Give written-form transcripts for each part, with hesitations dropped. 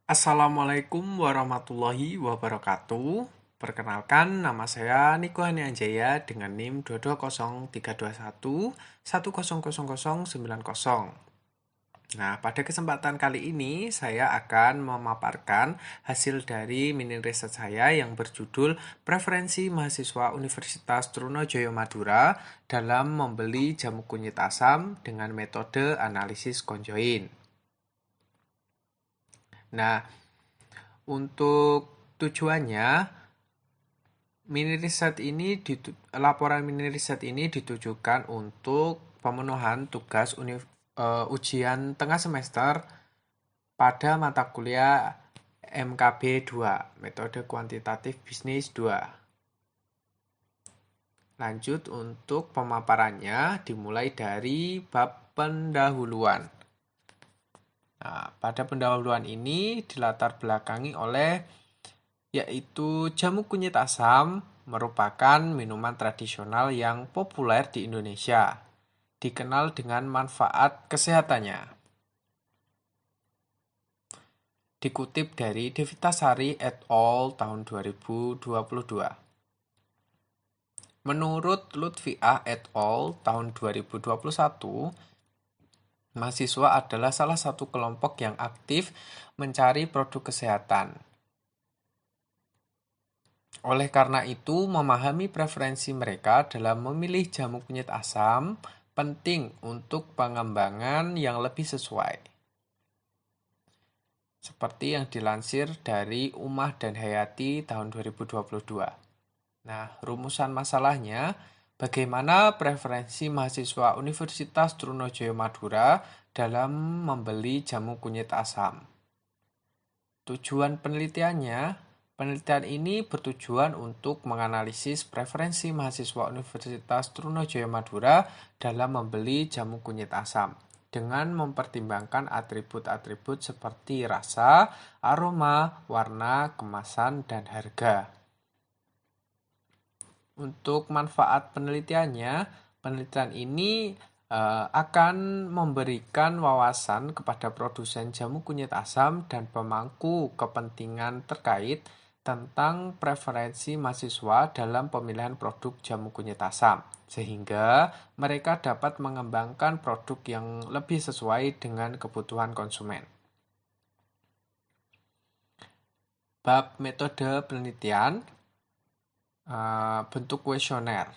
Assalamualaikum warahmatullahi wabarakatuh. Perkenalkan, nama saya Niko Hani Anjaya dengan NIM 2203321000090. Nah, pada kesempatan kali ini saya akan memaparkan hasil dari mini riset saya yang berjudul Preferensi Mahasiswa Universitas Trunojoyo Madura dalam membeli jamu kunyit asam dengan metode analisis conjoin. Nah, untuk tujuannya, laporan mini riset ini ditujukan untuk pemenuhan tugas ujian tengah semester pada mata kuliah MKB 2, metode kuantitatif bisnis 2. Lanjut untuk pemaparannya dimulai dari bab pendahuluan. Nah, pada pendahuluan ini dilatar belakangi oleh yaitu jamu kunyit asam merupakan minuman tradisional yang populer di Indonesia, dikenal dengan manfaat kesehatannya. Dikutip dari Devitasari et al. Tahun 2022. Menurut Lutfiah et al. Tahun 2021, mahasiswa adalah salah satu kelompok yang aktif mencari produk kesehatan. Oleh karena itu, memahami preferensi mereka dalam memilih jamu kunyit asam penting untuk pengembangan yang lebih sesuai. Seperti yang dilansir dari Umah dan Hayati tahun 2022. Nah, rumusan masalahnya, bagaimana preferensi mahasiswa Universitas Trunojoyo Madura dalam membeli jamu kunyit asam? Tujuan penelitiannya, penelitian ini bertujuan untuk menganalisis preferensi mahasiswa Universitas Trunojoyo Madura dalam membeli jamu kunyit asam dengan mempertimbangkan atribut-atribut seperti rasa, aroma, warna, kemasan, dan harga. Untuk manfaat penelitiannya, penelitian ini akan memberikan wawasan kepada produsen jamu kunyit asam dan pemangku kepentingan terkait tentang preferensi mahasiswa dalam pemilihan produk jamu kunyit asam, sehingga mereka dapat mengembangkan produk yang lebih sesuai dengan kebutuhan konsumen. Bab metode penelitian, bentuk kuesioner.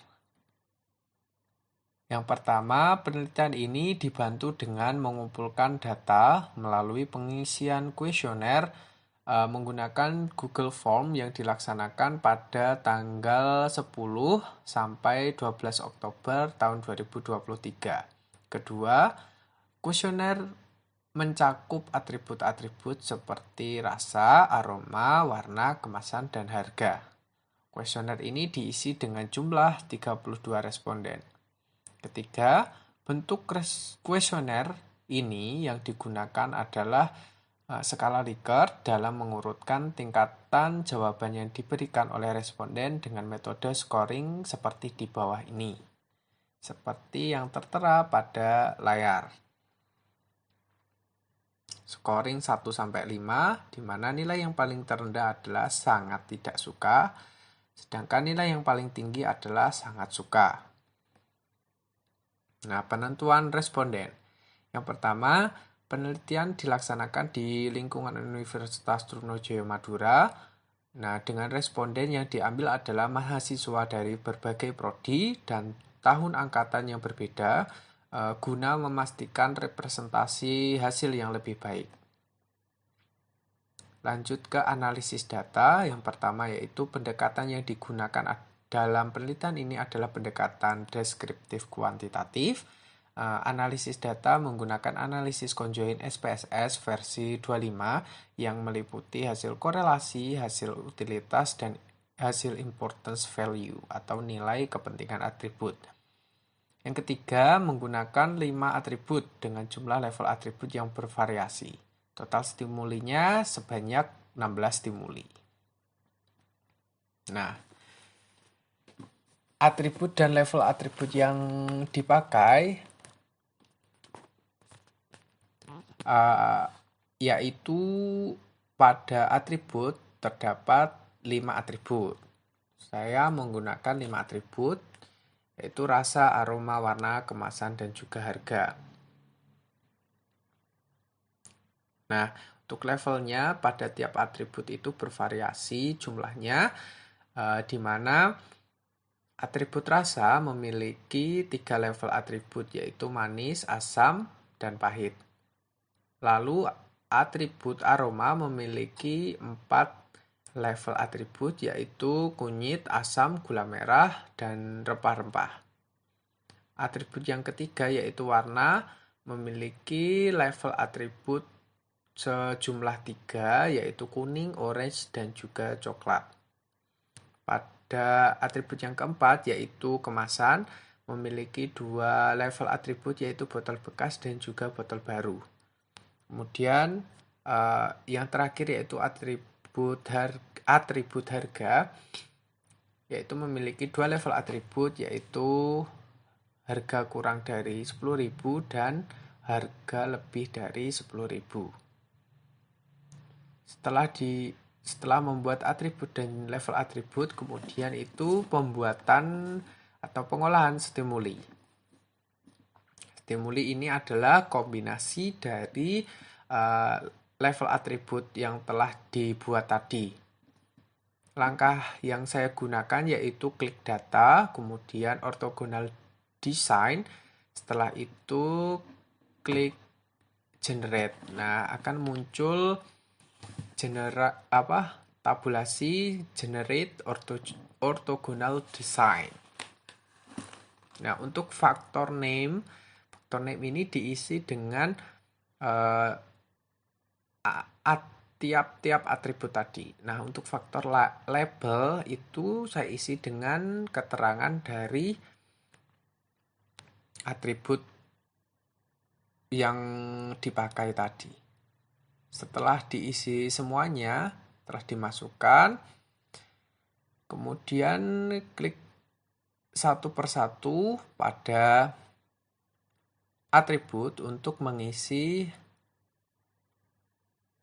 Yang pertama, penelitian ini dibantu dengan mengumpulkan data melalui pengisian kuesioner menggunakan Google Form yang dilaksanakan pada tanggal 10 sampai 12 Oktober tahun 2023. Kedua, kuesioner mencakup atribut-atribut seperti rasa, aroma, warna, kemasan, dan harga. Kuesioner ini diisi dengan jumlah 32 responden. Ketiga, bentuk kuesioner ini yang digunakan adalah skala Likert dalam mengurutkan tingkatan jawaban yang diberikan oleh responden dengan metode scoring seperti di bawah ini. Seperti yang tertera pada layar. Scoring 1-5, di mana nilai yang paling terendah adalah sangat tidak suka, sedangkan nilai yang paling tinggi adalah sangat suka. Nah, penentuan responden. Yang pertama, penelitian dilaksanakan di lingkungan Universitas Trunojoyo Madura. Nah, dengan responden yang diambil adalah mahasiswa dari berbagai prodi dan tahun angkatan yang berbeda, guna memastikan representasi hasil yang lebih baik. Lanjut ke analisis data. Yang pertama yaitu pendekatan yang digunakan dalam penelitian ini adalah pendekatan deskriptif kuantitatif. Analisis data menggunakan analisis conjoint SPSS versi 25 yang meliputi hasil korelasi, hasil utilitas, dan hasil importance value atau nilai kepentingan atribut. Yang ketiga, menggunakan 5 atribut dengan jumlah level atribut yang bervariasi. Total stimulinya sebanyak 16 stimuli. Nah, atribut dan level atribut yang dipakai yaitu pada atribut terdapat 5 atribut. Saya menggunakan 5 atribut, yaitu rasa, aroma, warna, kemasan, dan juga harga. Nah, untuk levelnya pada tiap atribut itu bervariasi jumlahnya, di mana atribut rasa memiliki 3 level atribut, yaitu manis, asam, dan pahit. Lalu atribut aroma memiliki 4 level atribut, yaitu kunyit, asam, gula merah, dan rempah-rempah. Atribut yang ketiga yaitu warna memiliki level atribut sejumlah 3, yaitu kuning, orange, dan juga coklat. Pada atribut yang keempat yaitu kemasan memiliki 2 level atribut, yaitu botol bekas dan juga botol baru. Kemudian yang terakhir yaitu atribut harga, yaitu memiliki 2 level atribut, yaitu harga kurang dari 10.000 dan harga lebih dari 10.000. Setelah membuat atribut dan level atribut, kemudian itu pembuatan atau pengolahan stimuli. Stimuli ini adalah kombinasi dari level atribut yang telah dibuat tadi. Langkah yang saya gunakan yaitu klik data, kemudian orthogonal design, setelah itu klik generate. Nah, akan muncul tabulasi generate orthogonal design. Nah, untuk faktor name ini diisi dengan tiap-tiap atribut tadi. Nah, untuk faktor label itu saya isi dengan keterangan dari atribut yang dipakai tadi. Setelah diisi semuanya, telah dimasukkan, kemudian klik satu persatu pada atribut untuk mengisi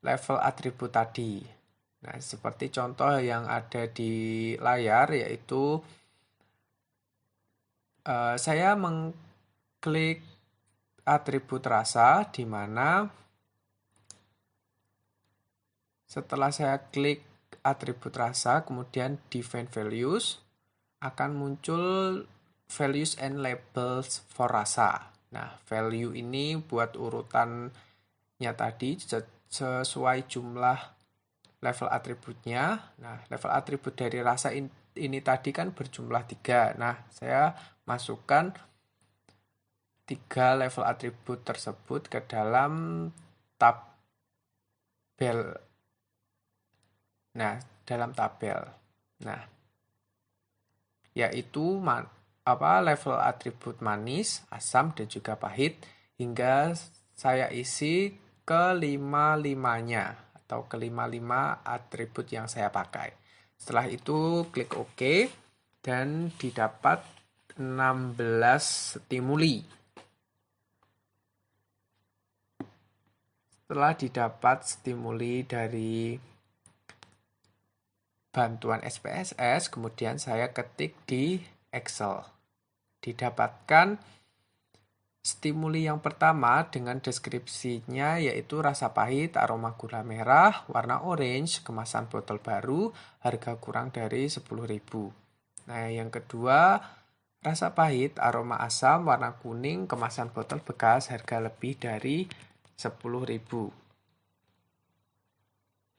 level atribut tadi. Nah, seperti contoh yang ada di layar, yaitu saya mengklik atribut rasa, di mana setelah saya klik atribut rasa, kemudian define values, akan muncul values and labels for rasa. Nah, value ini buat urutannya tadi sesuai jumlah level atributnya. Nah, level atribut dari rasa ini tadi kan berjumlah 3. Nah, saya masukkan 3 level atribut tersebut ke dalam tabel. Dalam tabel. Nah, yaitu level atribut manis, asam, dan juga pahit, hingga saya isi kelima-limanya atau kelima-lima atribut yang saya pakai. Setelah itu klik OK dan didapat 16 stimuli. Setelah didapat stimuli dari bantuan SPSS, kemudian saya ketik di Excel. Didapatkan stimuli yang pertama dengan deskripsinya yaitu rasa pahit, aroma gula merah, warna orange, kemasan botol baru, harga kurang dari 10.000. Nah, yang kedua, rasa pahit, aroma asam, warna kuning, kemasan botol bekas, harga lebih dari 10.000.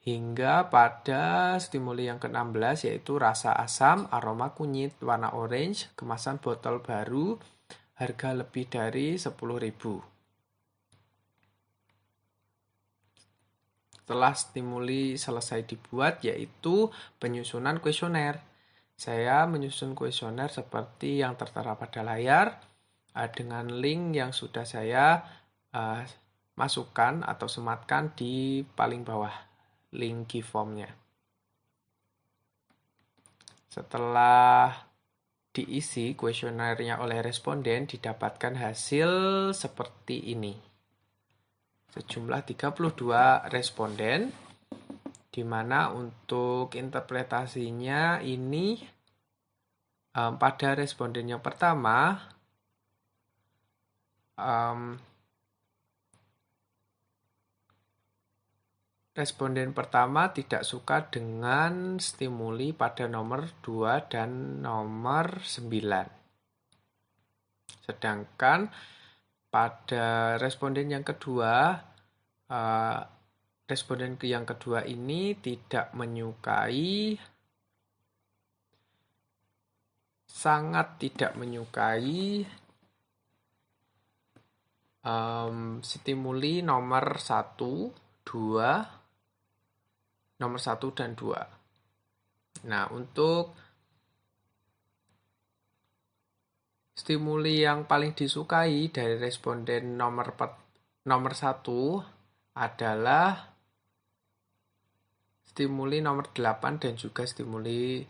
Hingga pada stimuli yang ke-16 yaitu rasa asam, aroma kunyit, warna orange, kemasan botol baru, harga lebih dari 10.000. Setelah stimuli selesai dibuat yaitu penyusunan kuesioner. Saya menyusun kuesioner seperti yang tertera pada layar dengan link yang sudah saya masukkan atau sematkan di paling bawah. Link form-nya. Setelah diisi kuesionernya oleh responden, didapatkan hasil seperti ini. Sejumlah 32 responden di mana untuk interpretasinya ini pada responden yang pertama, responden pertama tidak suka dengan stimuli pada nomor 2 dan nomor 9. Sedangkan pada responden yang kedua, responden yang kedua ini sangat tidak menyukai stimuli nomor 1, 2, nomor 1 dan 2. Nah, untuk stimuli yang paling disukai dari responden nomor 1 adalah stimuli nomor 8 dan juga stimuli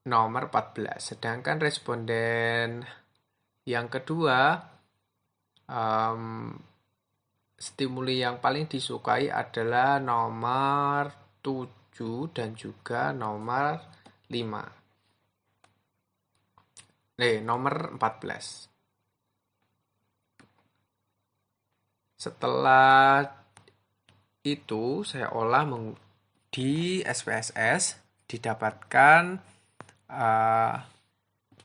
nomor 14. Sedangkan responden yang kedua, stimuli yang paling disukai adalah nomor 7 dan juga nomor 5. Nomor 14. Setelah itu saya olah di SPSS, didapatkan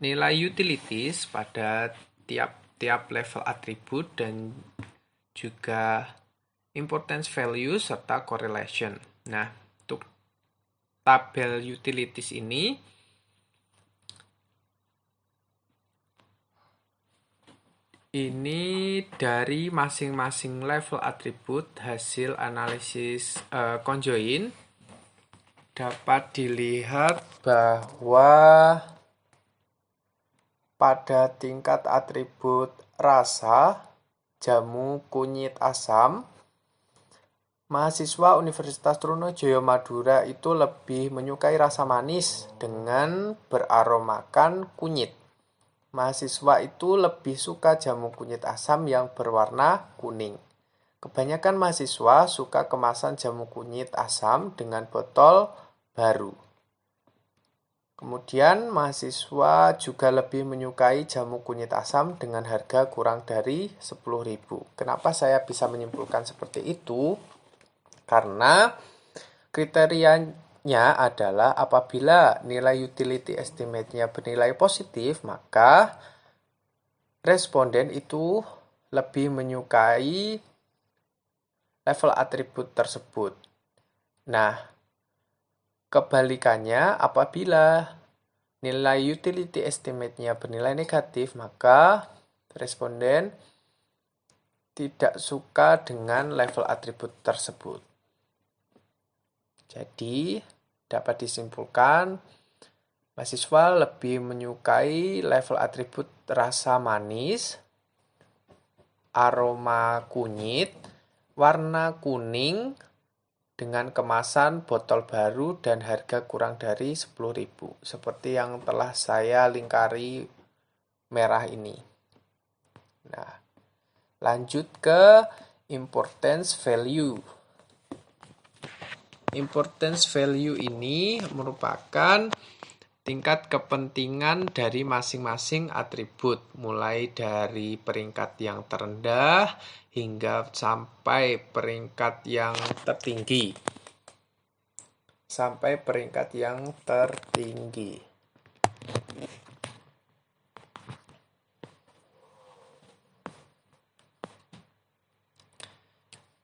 nilai utilities pada tiap level atribut dan juga importance value serta correlation. Nah, untuk tabel utilities ini dari masing-masing level atribut hasil analisis conjoin dapat dilihat bahwa pada tingkat atribut rasa, jamu, kunyit, asam, mahasiswa Universitas Trunojoyo Madura itu lebih menyukai rasa manis dengan beraromakan kunyit. Mahasiswa itu lebih suka jamu kunyit asam yang berwarna kuning. Kebanyakan mahasiswa suka kemasan jamu kunyit asam dengan botol baru. Kemudian mahasiswa juga lebih menyukai jamu kunyit asam dengan harga kurang dari 10.000. Kenapa saya bisa menyimpulkan seperti itu? Karena kriterianya adalah apabila nilai utility estimate-nya bernilai positif, maka responden itu lebih menyukai level atribut tersebut. Nah, kebalikannya, apabila nilai utility estimate-nya bernilai negatif, maka responden tidak suka dengan level atribut tersebut. Jadi, dapat disimpulkan, mahasiswa lebih menyukai level atribut rasa manis, aroma kunyit, warna kuning, dengan kemasan botol baru dan harga kurang dari 10.000. Seperti yang telah saya lingkari merah ini. Nah, lanjut ke importance value. Importance value ini merupakan tingkat kepentingan dari masing-masing atribut, mulai dari peringkat yang terendah hingga sampai peringkat yang tertinggi.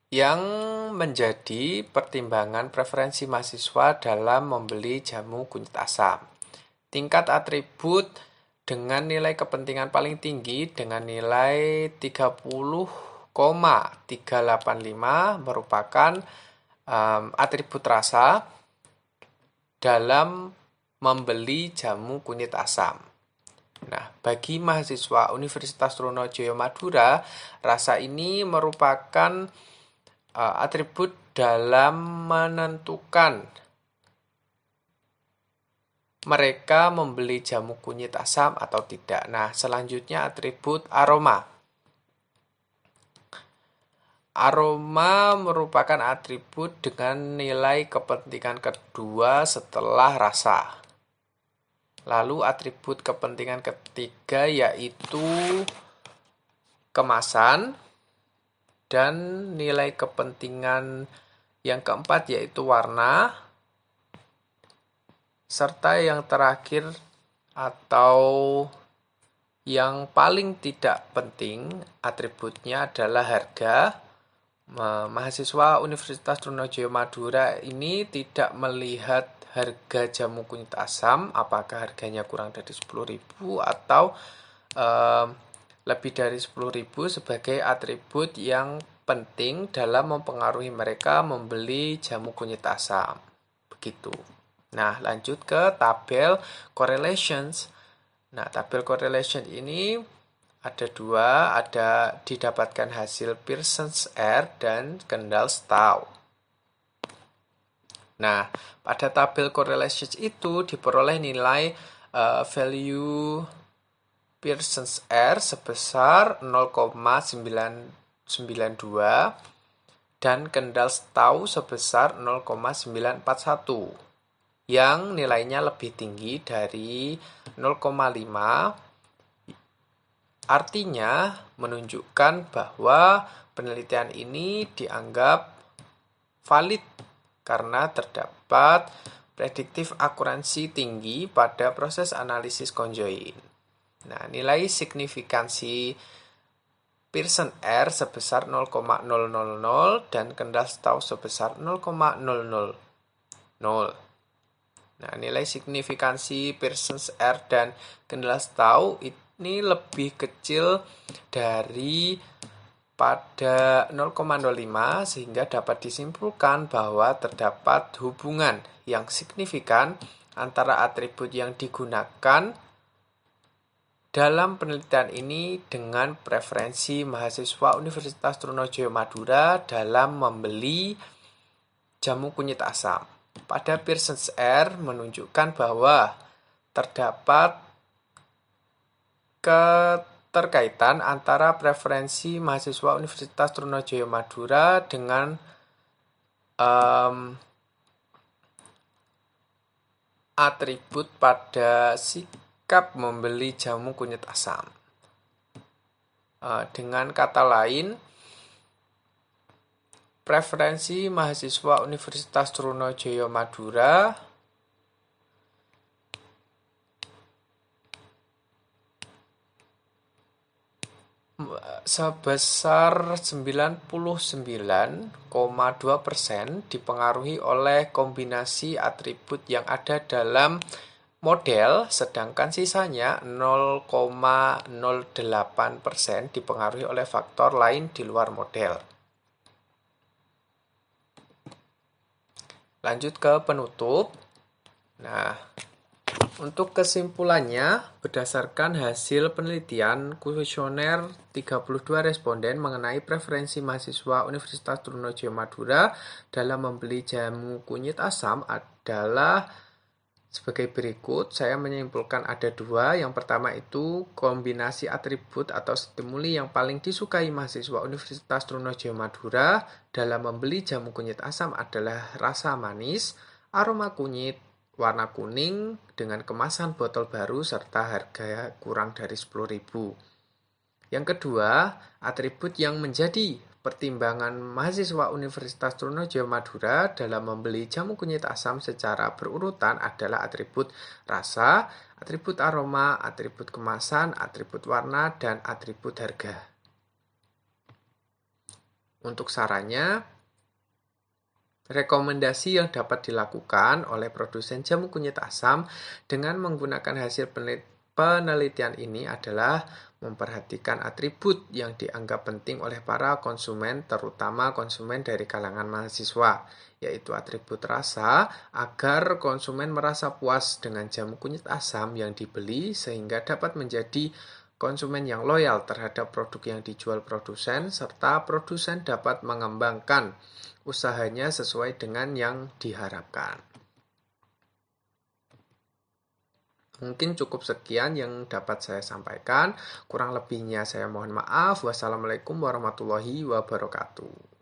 Yang menjadi pertimbangan preferensi mahasiswa dalam membeli jamu kunyit asam. Tingkat atribut dengan nilai kepentingan paling tinggi dengan nilai 30,385 merupakan atribut rasa dalam membeli jamu kunyit asam. Nah, bagi mahasiswa Universitas Trunojoyo Madura, rasa ini merupakan atribut dalam menentukan mereka membeli jamu kunyit asam atau tidak. Nah, selanjutnya atribut aroma. Aroma merupakan atribut dengan nilai kepentingan kedua setelah rasa. Lalu atribut kepentingan ketiga yaitu kemasan, dan nilai kepentingan yang keempat yaitu warna, serta yang terakhir atau yang paling tidak penting atributnya adalah harga. Mahasiswa Universitas Trunojoyo Madura ini tidak melihat harga jamu kunyit asam, apakah harganya kurang dari 10.000 atau lebih dari 10.000 sebagai atribut yang penting dalam mempengaruhi mereka membeli jamu kunyit asam. Begitu. Nah, lanjut ke tabel correlations. Nah, tabel correlation ini ada dua, ada didapatkan hasil Pearson's R dan Kendall-Stau. Nah, pada tabel correlation itu diperoleh nilai value Pearson's R sebesar 0,992 dan Kendall-Stau sebesar 0,941 yang nilainya lebih tinggi dari 0,5. Artinya menunjukkan bahwa penelitian ini dianggap valid karena terdapat prediktif akuransi tinggi pada proses analisis konjoin. Nah, nilai signifikansi Pearson R sebesar 0,000 dan Kendall-Stau sebesar 0,000. Nah, nilai signifikansi Pearson R dan Kendall-Stau ini lebih kecil dari pada 0,05 sehingga dapat disimpulkan bahwa terdapat hubungan yang signifikan antara atribut yang digunakan dalam penelitian ini dengan preferensi mahasiswa Universitas Trunojoyo Madura dalam membeli jamu kunyit asam. Pada Pearson's R menunjukkan bahwa terdapat keterkaitan antara preferensi mahasiswa Universitas Trunojoyo Madura dengan atribut pada sikap membeli jamu kunyit asam. Dengan kata lain, preferensi mahasiswa Universitas Trunojoyo Madura sebesar 99,2% dipengaruhi oleh kombinasi atribut yang ada dalam model, sedangkan sisanya 0,08% dipengaruhi oleh faktor lain di luar model. Lanjut ke penutup. Nah, untuk kesimpulannya, berdasarkan hasil penelitian kuesioner 32 responden mengenai preferensi mahasiswa Universitas Trunojoyo Madura dalam membeli jamu kunyit asam adalah sebagai berikut. Saya menyimpulkan ada dua. Yang pertama itu kombinasi atribut atau stimuli yang paling disukai mahasiswa Universitas Trunojoyo Madura dalam membeli jamu kunyit asam adalah rasa manis, aroma kunyit, warna kuning dengan kemasan botol baru serta harga kurang dari 10.000. Yang kedua, atribut yang menjadi pertimbangan mahasiswa Universitas Trunojoyo Madura dalam membeli jamu kunyit asam secara berurutan adalah atribut rasa, atribut aroma, atribut kemasan, atribut warna, dan atribut harga. Untuk sarannya, rekomendasi yang dapat dilakukan oleh produsen jamu kunyit asam dengan menggunakan hasil penelitian ini adalah memperhatikan atribut yang dianggap penting oleh para konsumen, terutama konsumen dari kalangan mahasiswa, yaitu atribut rasa, agar konsumen merasa puas dengan jamu kunyit asam yang dibeli sehingga dapat menjadi konsumen yang loyal terhadap produk yang dijual produsen, serta produsen dapat mengembangkan usahanya sesuai dengan yang diharapkan. Mungkin cukup sekian yang dapat saya sampaikan. Kurang lebihnya saya mohon maaf. Wassalamualaikum warahmatullahi wabarakatuh.